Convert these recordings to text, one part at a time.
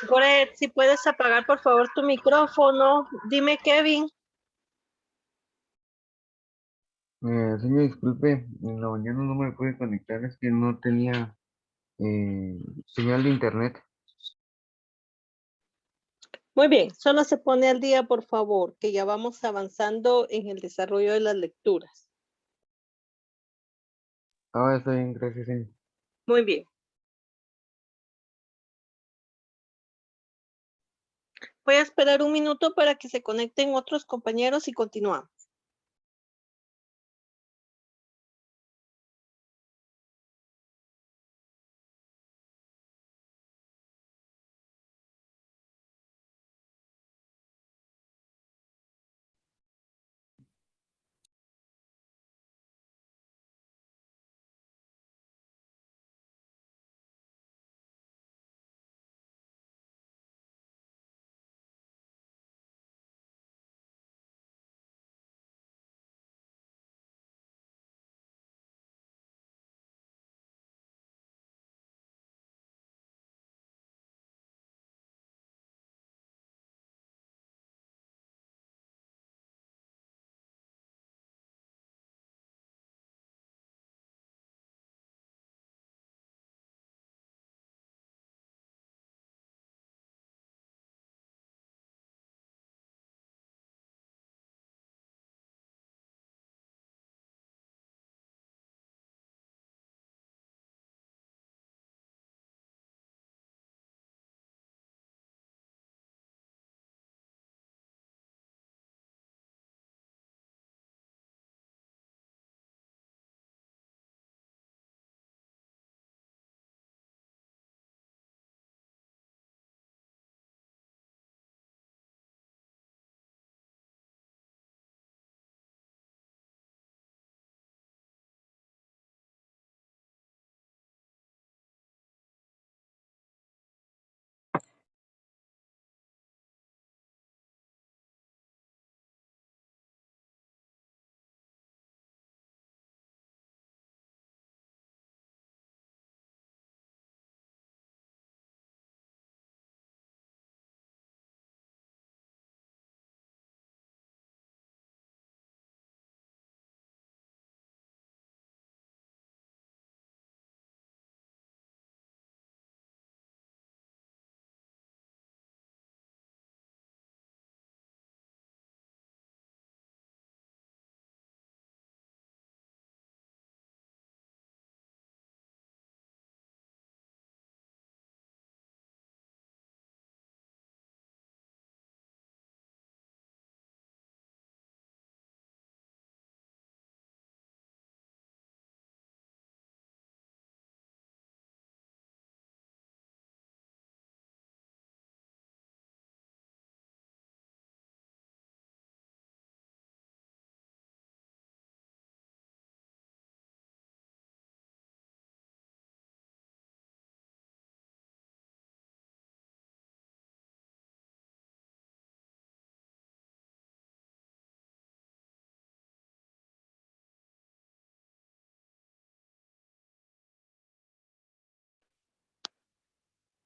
Goret, si puedes apagar por favor tu micrófono. Dime, Kevin. Señor, disculpe, en la mañana no me pude conectar, es que no tenía señal de internet. Muy bien, solo se pone al día, por favor, que ya vamos avanzando en el desarrollo de las lecturas. Ah, está bien, gracias, señor. Muy bien. Voy a esperar un minuto para que se conecten otros compañeros y continuamos.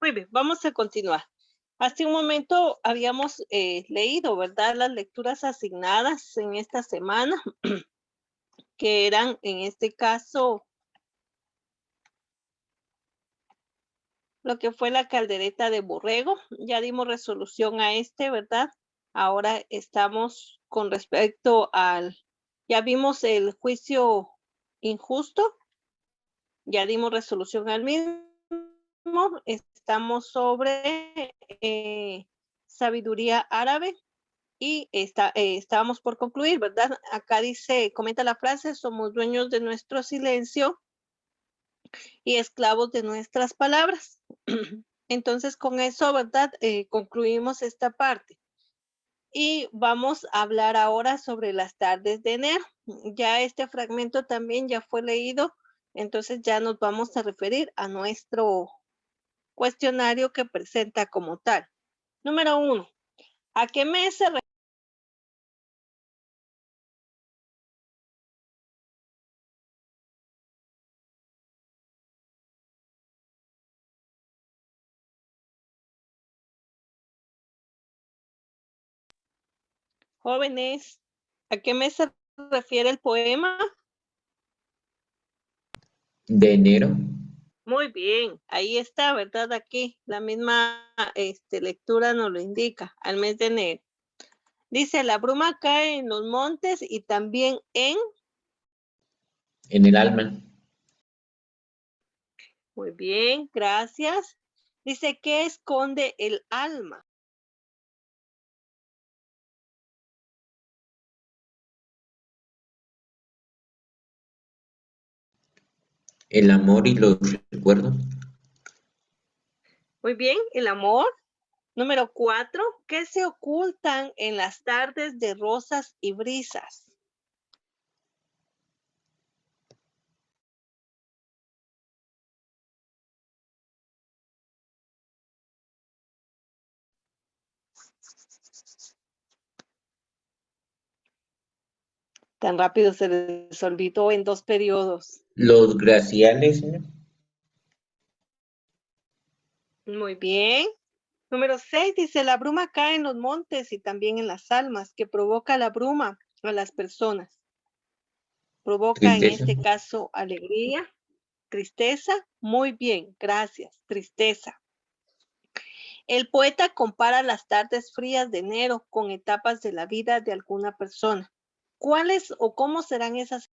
Muy bien, vamos a continuar. Hace un momento habíamos leído, ¿verdad? Las lecturas asignadas en esta semana, que eran en este caso lo que fue la caldereta de borrego. Ya dimos resolución a este, ¿verdad? Ahora estamos con respecto ya vimos el juicio injusto, ya dimos resolución al mismo, estamos sobre sabiduría árabe y estábamos por concluir, ¿verdad? Acá dice, comenta la frase, somos dueños de nuestro silencio y esclavos de nuestras palabras. Entonces, con eso, ¿verdad? Concluimos esta parte. Y vamos a hablar ahora sobre las tardes de enero. Ya este fragmento también ya fue leído Entonces ya nos vamos a referir a nuestro cuestionario que presenta como tal. Número 1. ¿A qué mes se refiere? Jóvenes, ¿a qué mes se refiere el poema? De enero. Muy bien, ahí está, ¿verdad? Aquí la misma lectura nos lo indica, al mes de enero. Dice, la bruma cae en los montes y también En el alma. Muy bien, gracias. Dice, ¿qué esconde el alma? El amor y los recuerdos. Muy bien, el amor. Número 4, ¿qué se ocultan en las tardes de rosas y brisas? Tan rápido se les olvidó en 2 periodos. Los glaciales, señor. Muy bien. Número 6 dice, la bruma cae en los montes y también en las almas, que provoca la bruma a las personas. Provoca en Tristeza. este caso alegría, tristeza. Muy bien, gracias, tristeza. El poeta compara las tardes frías de enero con etapas de la vida de alguna persona. ¿Cuáles o cómo serán esas?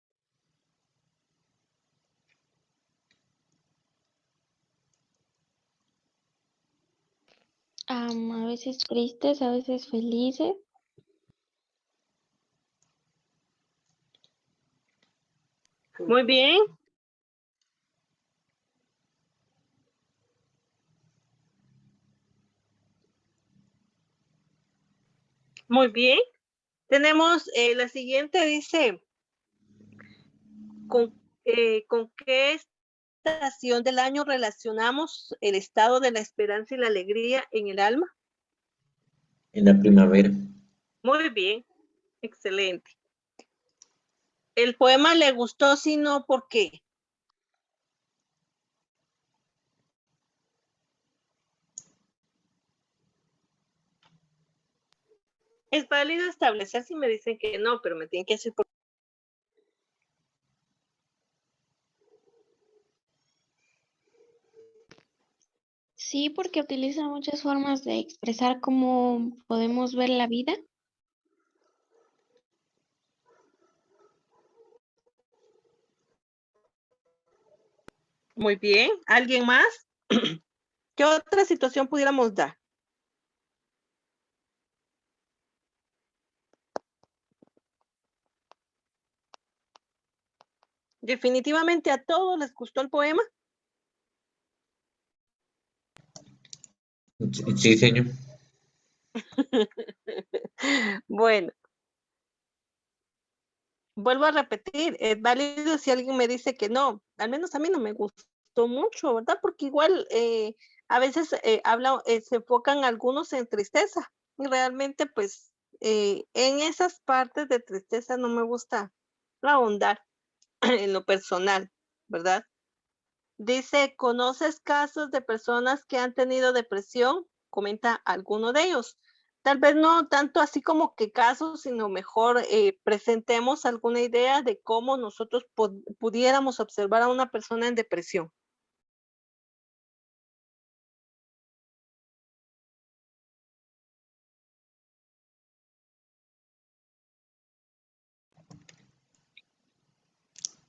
A veces tristes, a veces felices. Muy bien. Muy bien. Tenemos la siguiente, dice, ¿con qué estación del año relacionamos el estado de la esperanza y la alegría en el alma? En la primavera. Muy bien, excelente. El poema le gustó, sino ¿por qué? Es válido establecer si me dicen que no, pero me tienen que decir por qué. Sí, porque utiliza muchas formas de expresar cómo podemos ver la vida. Muy bien. ¿Alguien más? ¿Qué otra situación pudiéramos dar? Definitivamente a todos les gustó el poema. Sí, señor. Bueno, vuelvo a repetir, es válido si alguien me dice que no, al menos a mí no me gustó mucho, ¿verdad? Porque igual a veces se enfocan algunos en tristeza y realmente pues en esas partes de tristeza no me gusta ahondar en lo personal, ¿verdad? Dice, ¿conoces casos de personas que han tenido depresión? Comenta alguno de ellos. Tal vez no tanto así como que casos, sino mejor presentemos alguna idea de cómo nosotros pudiéramos observar a una persona en depresión.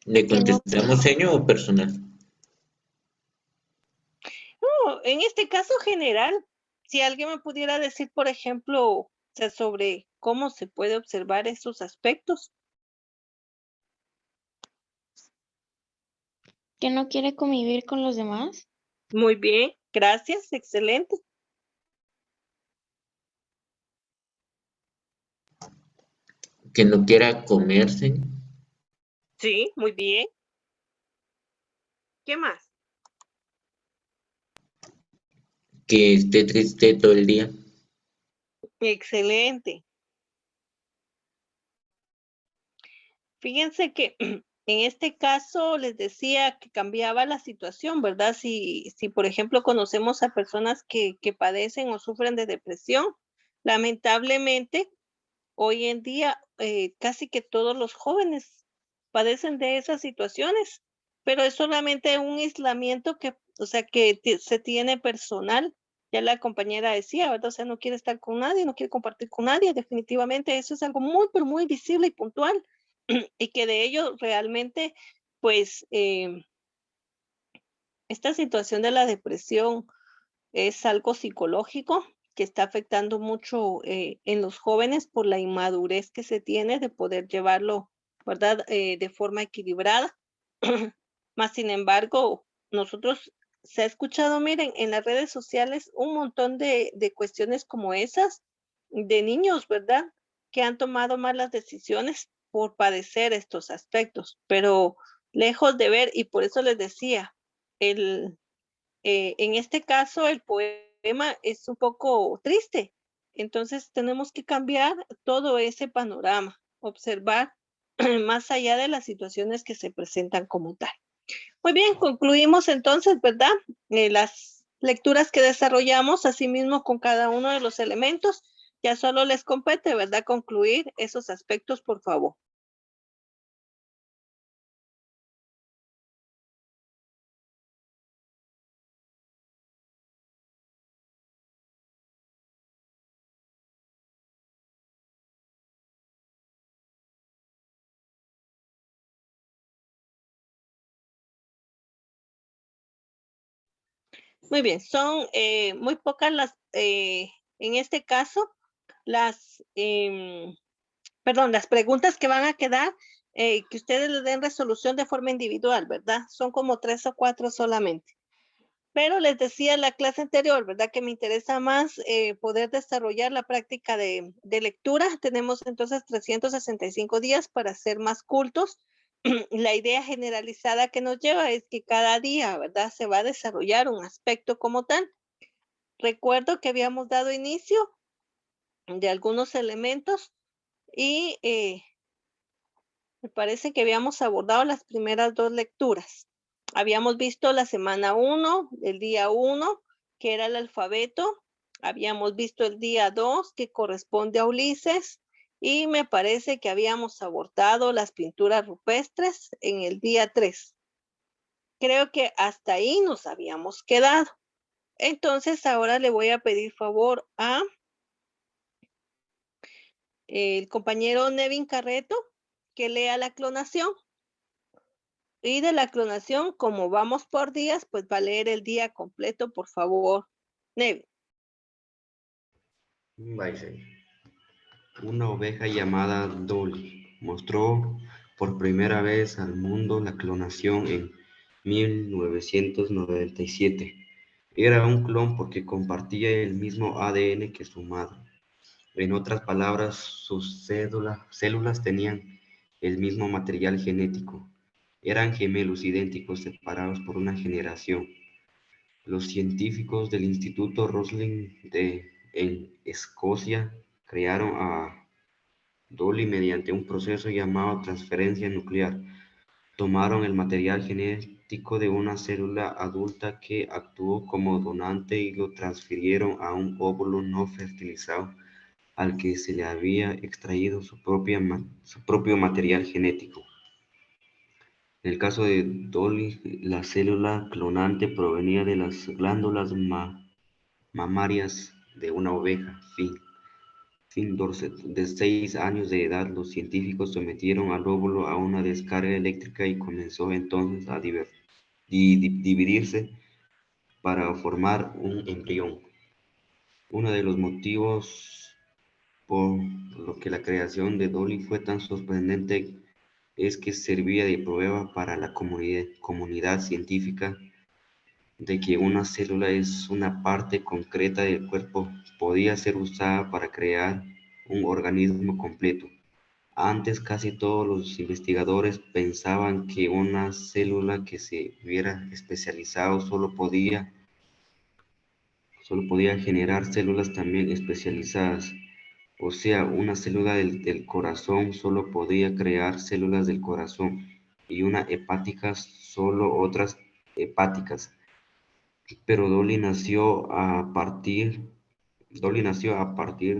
¿Le Que no, contestamos señor o personal? No, en este caso general, si alguien me pudiera decir, por ejemplo, o sea, sobre cómo se puede observar esos aspectos. que no quiere convivir con los demás. Muy bien, gracias, excelente. Que no quiera comer, señor. Sí, muy bien. ¿Qué más? Que esté triste todo el día. Excelente. Fíjense que en este caso les decía que cambiaba la situación, ¿verdad? Si por ejemplo, conocemos a personas que padecen o sufren de depresión, lamentablemente, hoy en día casi que todos los jóvenes padecen de esas situaciones, pero es solamente un aislamiento que, o sea, que se tiene personal. Ya la compañera decía, ¿verdad? O sea, no quiere estar con nadie, no quiere compartir con nadie. Definitivamente eso es algo muy, pero muy visible y puntual. Y que de ello realmente, pues, esta situación de la depresión es algo psicológico que está afectando mucho en los jóvenes por la inmadurez que se tiene de poder llevarlo, ¿verdad? De forma equilibrada. Más sin embargo, nosotros se ha escuchado, miren, en las redes sociales un montón de cuestiones como esas, de niños, ¿verdad? Que han tomado malas decisiones por padecer estos aspectos, pero lejos de ver, y por eso les decía, el, en este caso el poema es un poco triste, entonces tenemos que cambiar todo ese panorama, observar más allá de las situaciones que se presentan como tal. Muy bien, concluimos entonces, ¿verdad? Las lecturas que desarrollamos, asimismo con cada uno de los elementos, ya solo les compete, ¿verdad? Concluir esos aspectos, por favor. Muy bien, son muy pocas las, en este caso, las, perdón, las preguntas que van a quedar, que ustedes le den resolución de forma individual, ¿verdad? Son como 3 o 4 solamente. Pero les decía en la clase anterior, ¿verdad? Que me interesa más poder desarrollar la práctica de lectura. Tenemos entonces 365 días para ser más cultos. La idea generalizada que nos lleva es que cada día, ¿verdad? Se va a desarrollar un aspecto como tal. Recuerdo que habíamos dado inicio de algunos elementos y me parece que habíamos abordado las primeras 2 lecturas. Habíamos visto la semana 1, el día 1, que era el alfabeto. Habíamos visto el día 2, que corresponde a Ulises. Y me parece que habíamos abordado las pinturas rupestres en el día 3. Creo que hasta ahí nos habíamos quedado. Entonces ahora le voy a pedir favor a el compañero Nevin Carreto que lea la clonación. Y de la clonación, como vamos por días, pues va a leer el día completo, por favor. Nevin. Bison. Una oveja llamada Dolly mostró por primera vez al mundo la clonación en 1997. Era un clon porque compartía el mismo ADN que su madre. En otras palabras, sus células tenían el mismo material genético. Eran gemelos idénticos separados por una generación. Los científicos del Instituto Roslin en Escocia crearon a Dolly mediante un proceso llamado transferencia nuclear. Tomaron el material genético de una célula adulta que actuó como donante y lo transfirieron a un óvulo no fertilizado al que se le había extraído su propio material genético. En el caso de Dolly, la célula clonante provenía de las glándulas mamarias de una oveja, Finn Dorset. De 6 años de edad, los científicos sometieron al óvulo a una descarga eléctrica y comenzó entonces a dividirse para formar un embrión. Uno de los motivos por lo que la creación de Dolly fue tan sorprendente es que servía de prueba para la comunidad científica de que una célula es una parte concreta del cuerpo, podía ser usada para crear un organismo completo. Antes casi todos los investigadores pensaban que una célula que se hubiera especializado solo podía generar células también especializadas. O sea, una célula del corazón solo podía crear células del corazón y una hepática solo otras hepáticas. Pero Dolly nació a partir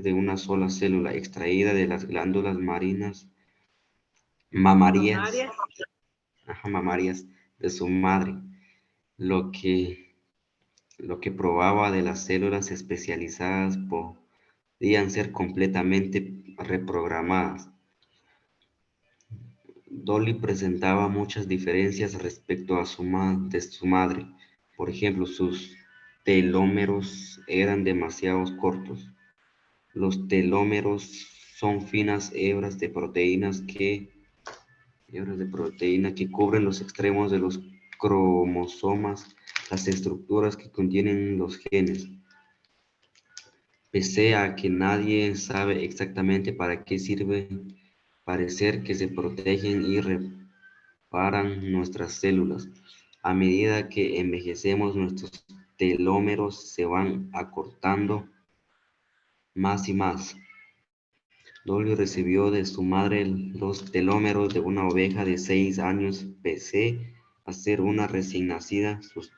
de una sola célula extraída de las glándulas marinas mamarias, Mamarias. mamarias de su madre, lo que, lo que probaba de las células especializadas podían ser completamente reprogramadas. Dolly presentaba muchas diferencias respecto a de su madre. Por ejemplo, sus telómeros eran demasiado cortos. Los telómeros son finas hebras de proteína que cubren los extremos de los cromosomas, las estructuras que contienen los genes. Pese a que nadie sabe exactamente para qué sirven, parecer que se protegen y reparan nuestras células. A medida que envejecemos, nuestros telómeros se van acortando más y más. Dolly recibió de su madre los telómeros de una oveja de 6 años. Pese a ser una recién nacida, sus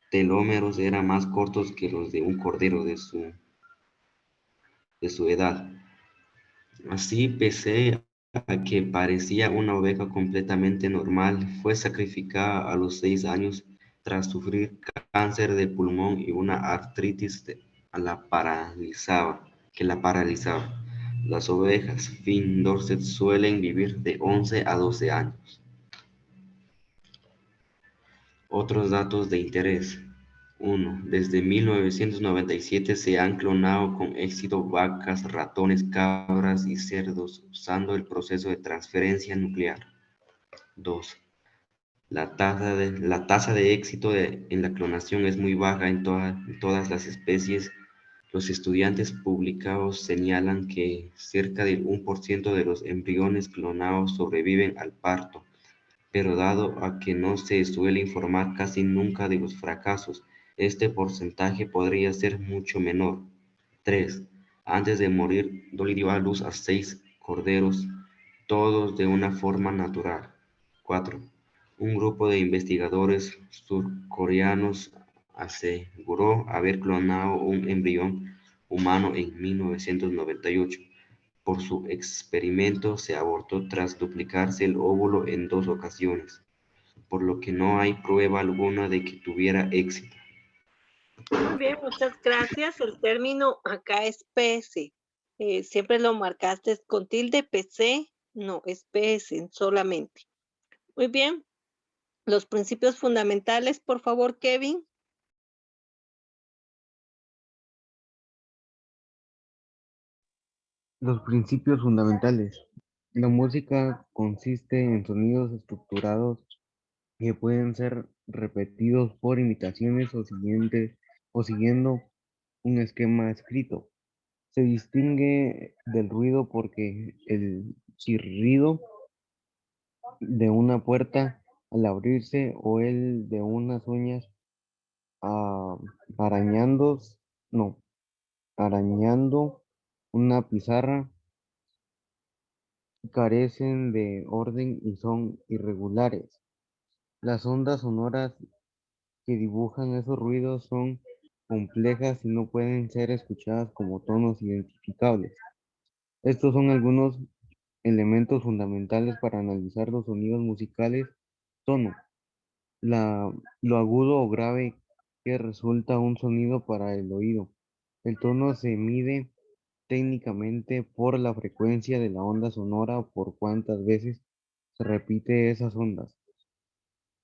telómeros eran más cortos que los de un cordero de su edad. Así, pese a que parecía una oveja completamente normal, fue sacrificada a los 6 años tras sufrir cáncer de pulmón y una artritis que la paralizaba. Las ovejas Finn Dorset suelen vivir de 11 a 12 años. Otros datos de interés. 1. Desde 1997 se han clonado con éxito vacas, ratones, cabras y cerdos usando el proceso de transferencia nuclear. 2. La tasa de éxito en la clonación es muy baja en todas las especies. Los estudiantes publicados señalan que cerca del 1% de los embriones clonados sobreviven al parto, pero dado a que no se suele informar casi nunca de los fracasos, este porcentaje podría ser mucho menor. 3. Antes de morir, Dolly dio a luz a 6 corderos, todos de una forma natural. 4. Un grupo de investigadores surcoreanos aseguró haber clonado un embrión humano en 1998. Por su experimento se abortó tras duplicarse el óvulo en 2 ocasiones, por lo que no hay prueba alguna de que tuviera éxito. Muy bien, muchas gracias. El término acá es PS. Siempre lo marcaste con tilde PC. No, es PS solamente. Muy bien. Los principios fundamentales, por favor, Kevin. Los principios fundamentales. La música consiste en sonidos estructurados que pueden ser repetidos por imitaciones o siguiendo un esquema escrito. Se distingue del ruido porque el chirrido de una puerta al abrirse o el de unas uñas ah, arañando, no, arañando una pizarra carecen de orden y son irregulares. Las ondas sonoras que dibujan esos ruidos son complejas y no pueden ser escuchadas como tonos identificables. Estos son algunos elementos fundamentales para analizar los sonidos musicales. Tono, lo agudo o grave que resulta un sonido para el oído. El tono se mide técnicamente por la frecuencia de la onda sonora o por cuántas veces se repite esas ondas.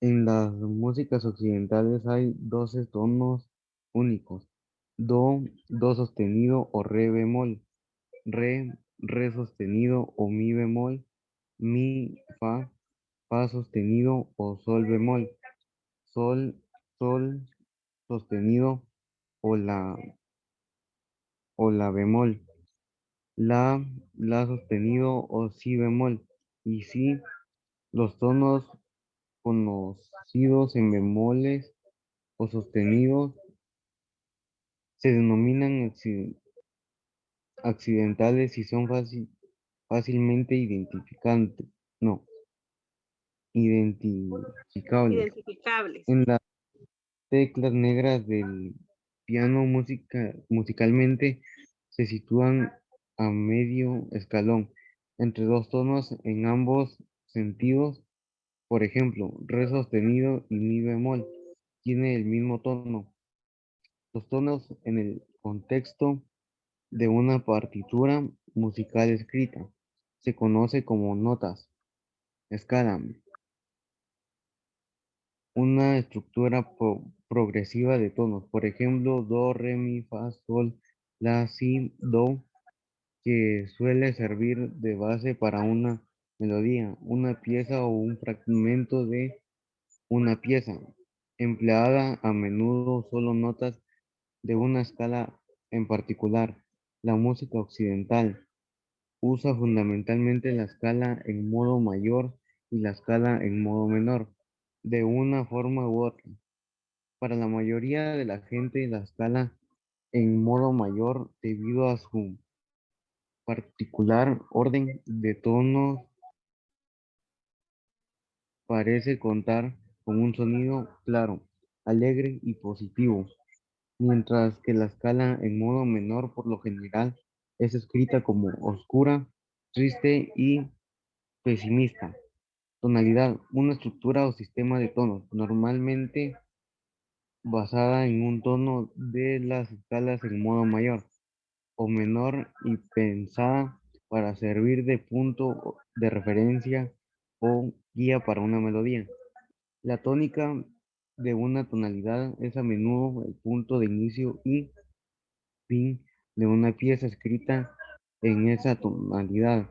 En las músicas occidentales hay 12 tonos únicos: do sostenido o re bemol, re sostenido o mi bemol, mi, fa sostenido o sol bemol, sol sostenido o la bemol, la sostenido o si bemol. Y si los tonos conocidos en bemoles o sostenidos se denominan accidentales y son fácilmente identificables. Identificables. En las teclas negras del piano musicalmente se sitúan a medio escalón, entre dos tonos en ambos sentidos. Por ejemplo, re sostenido y mi bemol tiene el mismo tono. Los tonos en el contexto de una partitura musical escrita se conoce como notas. Escala, una estructura progresiva de tonos. Por ejemplo, do, re, mi, fa, sol, la, si, do, que suele servir de base para una melodía, una pieza o un fragmento de una pieza, empleada a menudo solo notas de una escala en particular. La música occidental usa fundamentalmente la escala en modo mayor y la escala en modo menor, de una forma u otra. Para la mayoría de la gente, la escala en modo mayor, debido a su particular orden de tonos, parece contar con un sonido claro, alegre y positivo, mientras que la escala en modo menor por lo general es escrita como oscura, triste y pesimista. Tonalidad, una estructura o sistema de tonos, normalmente basada en un tono de las escalas en modo mayor o menor y pensada para servir de punto de referencia o guía para una melodía. La tónica de una tonalidad es a menudo el punto de inicio y fin de una pieza escrita en esa tonalidad.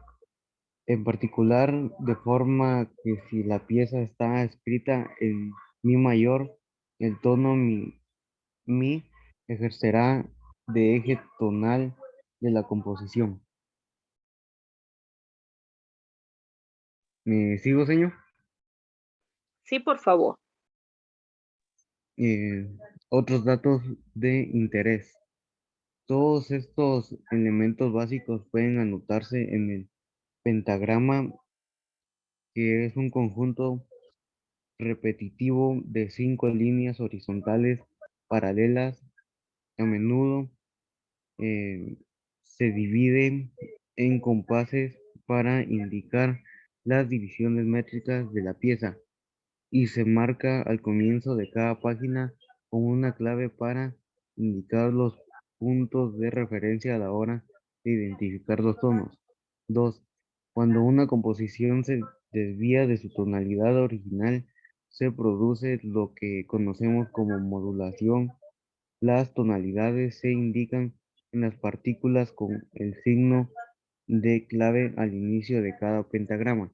En particular, de forma que si la pieza está escrita en mi mayor, el tono mi ejercerá de eje tonal de la composición. ¿Me sigo, señor? Sí, por favor. Eh, Otros datos de interés. Todos estos elementos básicos pueden anotarse en el pentagrama, que es un conjunto repetitivo de 5 líneas horizontales paralelas. A menudo eh, se divide en compases para indicar las divisiones métricas de la pieza y se marca al comienzo de cada página con una clave para indicar los puntos de referencia a la hora de identificar los tonos. 2. Cuando una composición se desvía de su tonalidad original, se produce lo que conocemos como modulación. Las tonalidades se indican en las partículas con el signo de clave al inicio de cada pentagrama.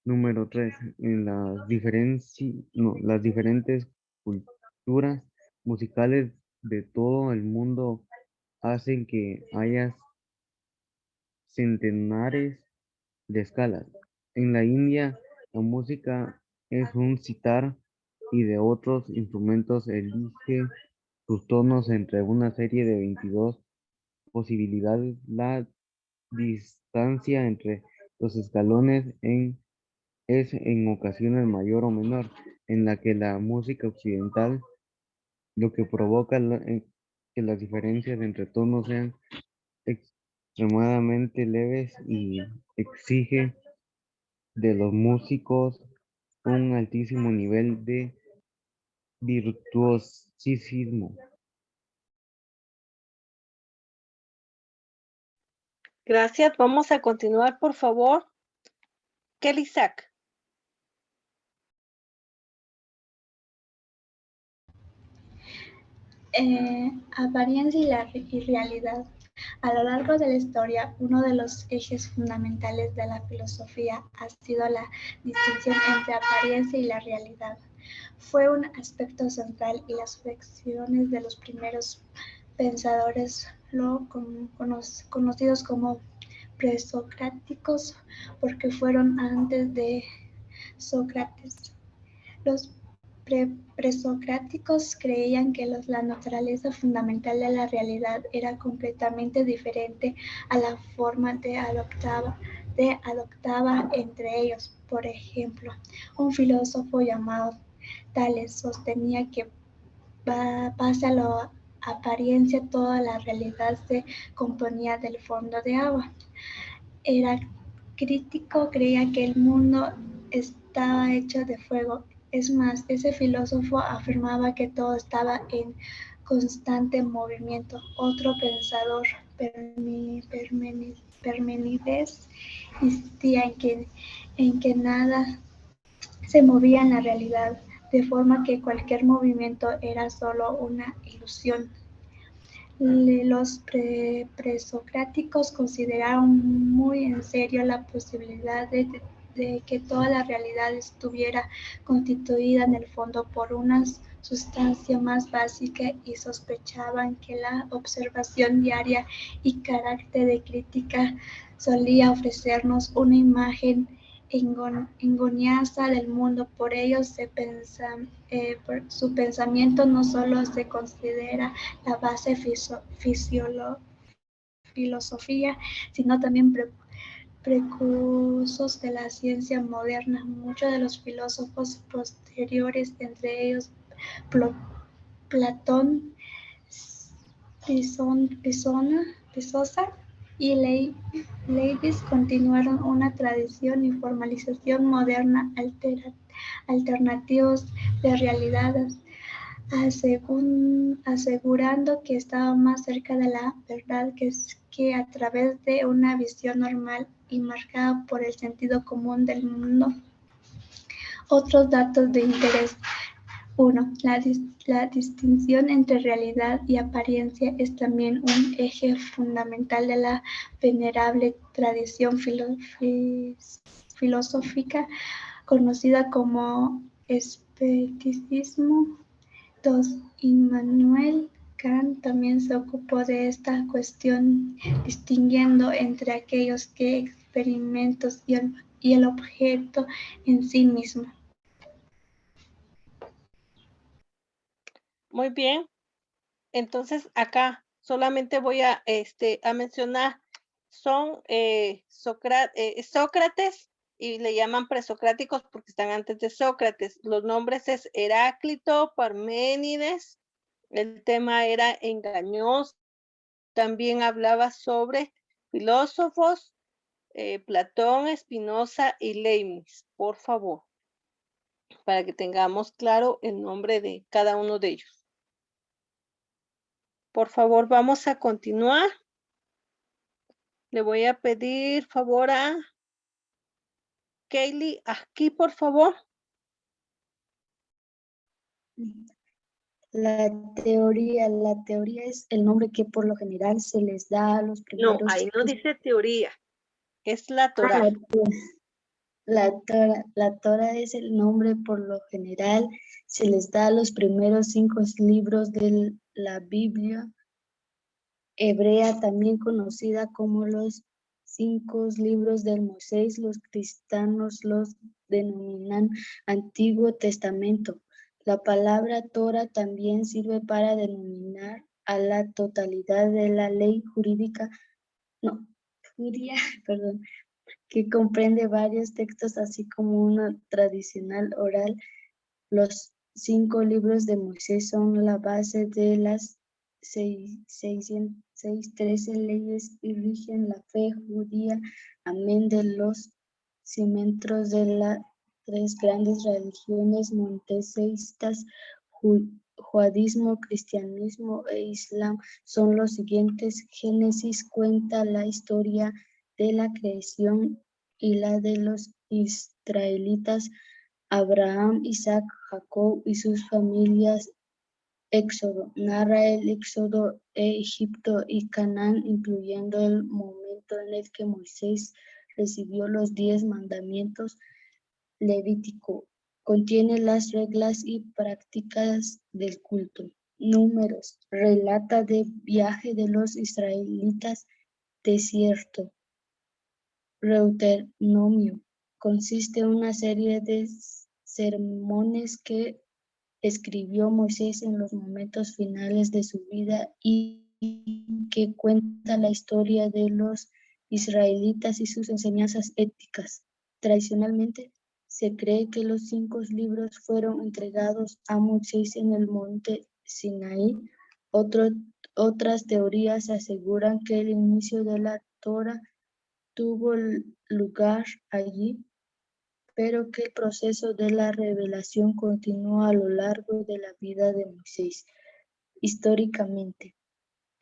Número 3. En las diferentes culturas musicales de todo el mundo hacen que haya centenares de escalas. En la India, la música es un sitar y de otros instrumentos elige sus tonos entre una serie de 22 posibilidades. La distancia entre los escalones es en ocasiones mayor o menor, en la que la música occidental, lo que provoca que las diferencias entre tonos sean extremadamente leves y exige de los músicos un altísimo nivel de virtuosismo. Gracias. Vamos a continuar, por favor. Kelly Sack. Apariencia y realidad. A lo largo de la historia, uno de los ejes fundamentales de la filosofía ha sido la distinción entre apariencia y la realidad. Fue un aspecto central y las reflexiones de los primeros pensadores conocidos como presocráticos porque fueron antes de Sócrates. Los presocráticos creían que la naturaleza fundamental de la realidad era completamente diferente a la forma de adoptaba entre ellos. Por ejemplo, un filósofo llamado Tales sostenía que pese a la apariencia toda la realidad se componía del fondo de agua. Heráclito creía que el mundo estaba hecho de fuego. Es más, ese filósofo afirmaba que todo estaba en constante movimiento. Otro pensador, Parménides, insistía en que nada se movía en la realidad, de forma que cualquier movimiento era solo una ilusión. Los presocráticos consideraron muy en serio la posibilidad de que toda la realidad estuviera constituida en el fondo por una sustancia más básica y sospechaban que la observación diaria y carácter de crítica solía ofrecernos una imagen engañosa del mundo. Por ello, su pensamiento no solo se considera la base filosofía, sino también precursores de la ciencia moderna. Muchos de los filósofos posteriores, entre ellos Platón, Spinoza y Leibniz, continuaron una tradición y formalización moderna alternativos de realidades, asegurando que estaba más cerca de la verdad que a través de una visión normal y marcada por el sentido común del mundo. Otros datos de interés. 1. La distinción entre realidad y apariencia es también un eje fundamental de la venerable tradición filosófica conocida como escepticismo. 2. Immanuel Kant también se ocupó de esta cuestión, distinguiendo entre aquellos que experimentos y el objeto en sí mismo. Muy bien. Entonces, acá solamente voy a mencionar, son Sócrates, y le llaman presocráticos porque están antes de Sócrates. Los nombres es Heráclito, Parménides, el tema era engañoso. También hablaba sobre filósofos, Platón, Spinoza y Leibniz, por favor, para que tengamos claro el nombre de cada uno de ellos. Por favor, vamos a continuar. Le voy a pedir favor a Kaylee, aquí por favor. La teoría es el nombre que por lo general se les da a los primeros. No, ahí no dice teoría, es la Torá. La Torá es el nombre por lo general se les da a los primeros 5 libros de la Biblia hebrea, también conocida como los 5 libros de Moisés. Los cristianos los denominan Antiguo Testamento. La palabra Torah también sirve para denominar a la totalidad de la ley judía, que comprende varios textos, así como una tradicional oral. Los 5 libros de Moisés son la base de las 613 leyes y rigen la fe judía, amén de los cimientos de las 3 grandes religiones monoteístas, judaísmo, cristianismo e islam. Son los siguientes. Génesis cuenta la historia de la creación y la de los israelitas, Abraham, Isaac, Jacob y sus familias. Éxodo narra el éxodo de Egipto y Canaán, incluyendo el momento en el que Moisés recibió los 10 mandamientos. Levítico contiene las reglas y prácticas del culto. Números relata de viaje de los israelitas desierto. Deuteronomio consiste en una serie de sermones que escribió Moisés en los momentos finales de su vida y que cuenta la historia de los israelitas y sus enseñanzas éticas. Tradicionalmente, se cree que los 5 libros fueron entregados a Moisés en el monte Sinaí. Otras teorías aseguran que el inicio de la Torá tuvo lugar allí, pero que el proceso de la revelación continuó a lo largo de la vida de Moisés. Históricamente,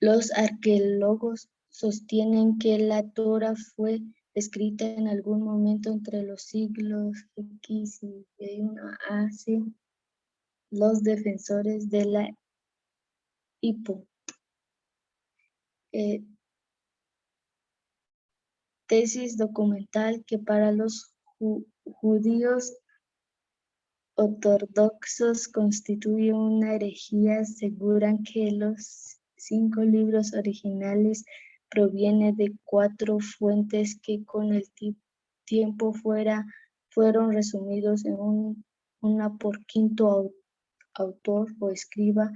los arqueólogos sostienen que la Torá fue escrita en algún momento entre los siglos X y XI a.C. Los defensores de la tesis documental que para los judíos ortodoxos constituye una herejía, aseguran que los 5 libros originales provienen de 4 fuentes que con el tiempo fueron resumidos en una por quinto autor o escriba.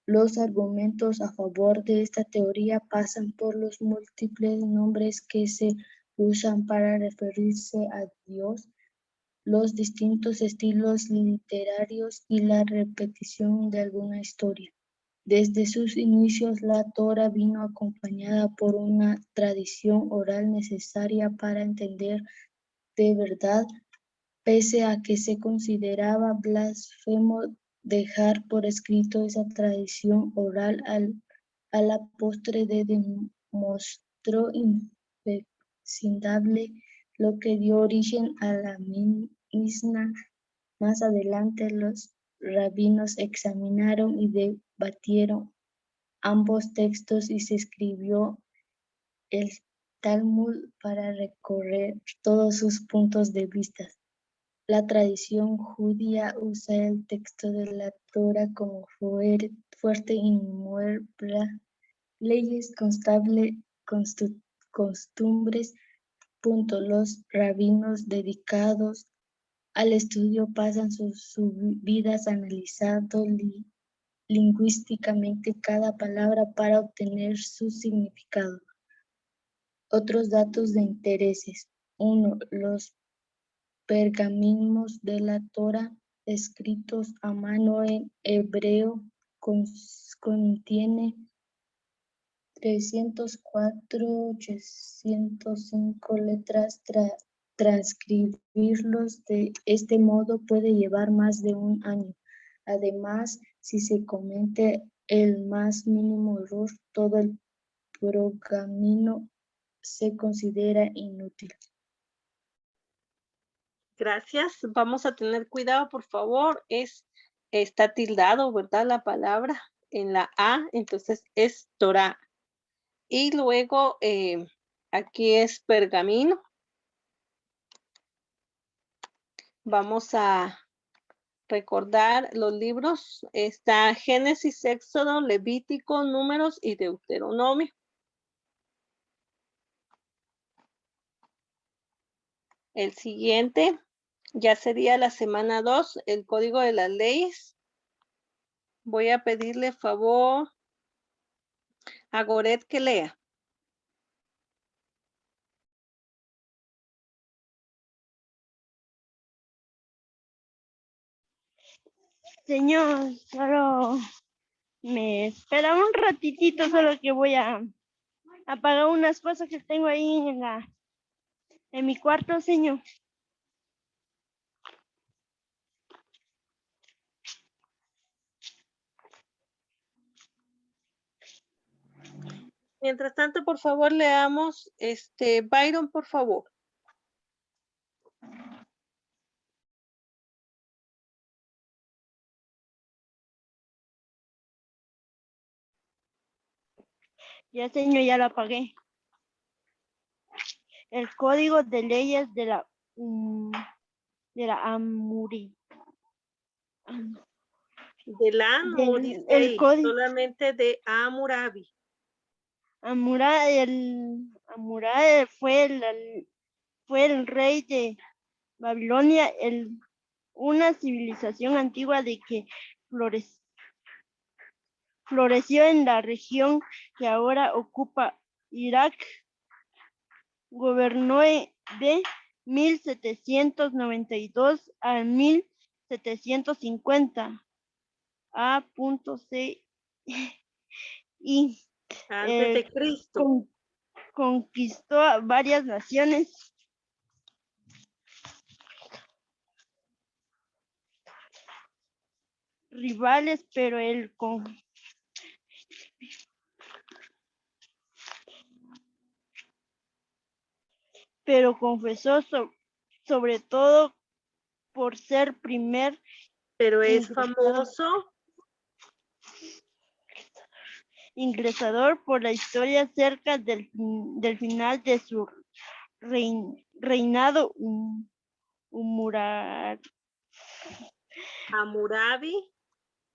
Los argumentos a favor de esta teoría pasan por los múltiples nombres que se usan para referirse a Dios, los distintos estilos literarios y la repetición de alguna historia. Desde sus inicios, la Torá vino acompañada por una tradición oral necesaria para entender de verdad, pese a que se consideraba blasfemo dejar por escrito esa tradición oral. A la postre demostró imprescindible, lo que dio origen a la Misná. Más adelante los rabinos examinaron y debatieron ambos textos y se escribió el Talmud para recorrer todos sus puntos de vista. La tradición judía usa el texto de la Torá como fuerte y muestra leyes, costumbres. Los rabinos dedicados al estudio pasan sus vidas analizando lingüísticamente cada palabra para obtener su significado. Otros datos de intereses. 1. Los pergaminos de la Torá escritos a mano en hebreo contiene 304.805 letras. Transcribirlos de este modo puede llevar más de un año. Además, si se comete el más mínimo error, todo el pergamino se considera inútil. Gracias. Vamos a tener cuidado, por favor. Está tildado, ¿verdad? La palabra en la A, entonces es Torá. Y luego aquí es pergamino. Vamos a recordar los libros. Está Génesis, Éxodo, Levítico, Números y Deuteronomio. El siguiente ya sería la semana 2, el Código de las Leyes. Voy a pedirle favor a Goret que lea. Señor, solo me espera un ratitito, solo que voy a apagar unas cosas que tengo ahí en mi cuarto, señor. Mientras tanto, por favor, leamos Byron, por favor. Ya, señor, ya lo apagué. El Código de Leyes de la Amuri. De la no del dice el ahí, código. solamente de Hammurabi. Hammurabi fue el rey de Babilonia, una civilización antigua de que floreció en la región que ahora ocupa Irak. Gobernó de 1792 a 1750 a.C. y Antes de Cristo. conquistó a varias naciones rivales, pero confesó sobre todo por ser primer Pero es famoso. ingresador por la historia cerca del final de su reinado.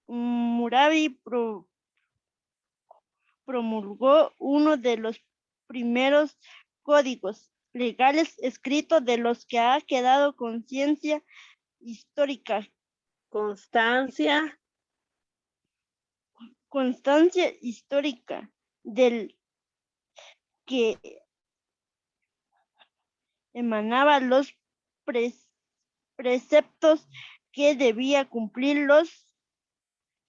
Hammurabi promulgó uno de los primeros códigos legales escritos de los que ha quedado constancia histórica. Constancia histórica del que emanaba los preceptos que debía cumplir los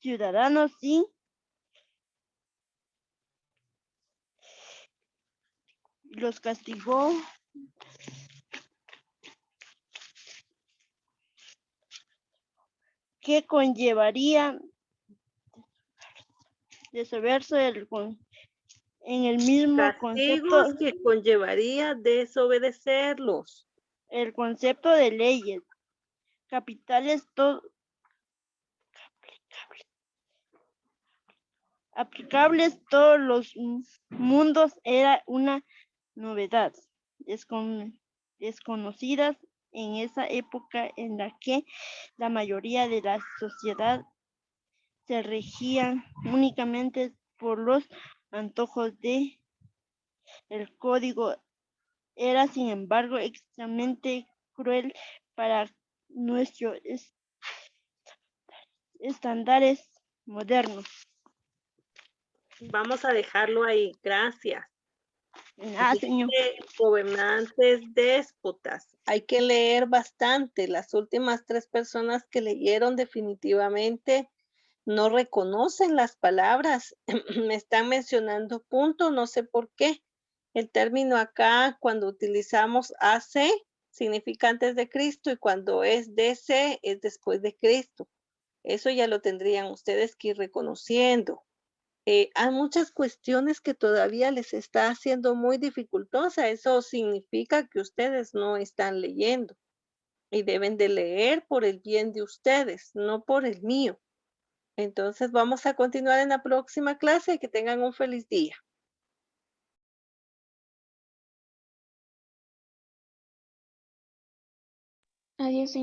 ciudadanos y los castigó que conllevaría desobedecer en el mismo Castigos concepto, que conllevaría desobedecerlos. el concepto de leyes capitales aplicables todos los mundos era una novedad desconocida en esa época en la que la mayoría de la sociedad se regían únicamente por los antojos de el código. Era sin embargo extremadamente cruel para nuestros estándares modernos. Vamos a dejarlo ahí. Gracias. Señor. Gobernantes déspotas. Hay que leer bastante. Las últimas 3 personas que leyeron definitivamente no reconocen las palabras. Me están mencionando punto, no sé por qué. El término acá, cuando utilizamos AC, significa antes de Cristo, y cuando es DC, es después de Cristo. Eso ya lo tendrían ustedes que ir reconociendo. Hay muchas cuestiones que todavía les está haciendo muy dificultosa. Eso significa que ustedes no están leyendo y deben de leer por el bien de ustedes, no por el mío. Entonces vamos a continuar en la próxima clase y que tengan un feliz día. Adiós, señor.